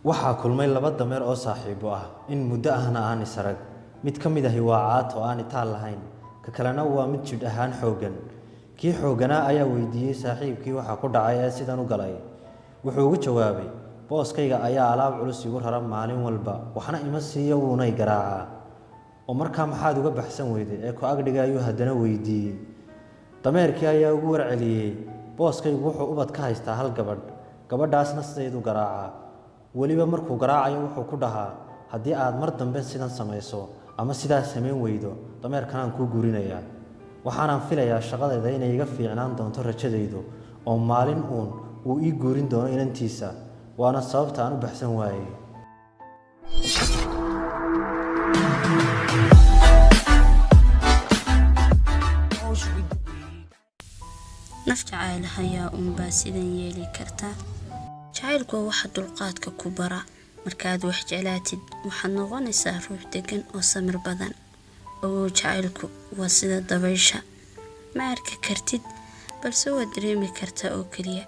waxaa kulmay laba dameer oo saaxiibo ah in muddo ahna aan isarag mid ka mid ahi waa caad oo aan itaal lahayn ka kalena waa mid jidh ahaan xoogan kii xooganaa ayaa weydiiyey saaxiibkii waxa ku dhacay ee sidan u galay wuxuu ugu jawaabay booskayga ayaa alaab culus igu rara maalin walba waxna ima siiyo wuunay garaacaa oo markaa maxaad uga baxsan weyday ee ku agdhiga ayuu haddana weydiiyey dameerkii ayaa ugu warceliyey booskaygu wuxuu ubad ka haystaa hal gabadhaasna sideedu garaacaa weliba markuu garaacayo wuxuu ku dhahaa haddii aad mar dambe sidan samayso ama sidaas samayn weydo dameerkanaan kuu guurinayaa waxaanaan filayaa shaqadeeda inay iga fiicnaan doonto rajadaydu oo maalin uu ii guurin doono inantiisa waana sababta aan u baxsan waayey naf jacayl hayaa unbaa sidan yeeli karta jacaylku waa waxa dulqaadka ku bara markaad wax jeclaatid waxaad noqonaysaa ruux degan oo samir badan oo jacaylku waa sida dabaysha ma arki kartid balse waad dareemi kartaa oo keliya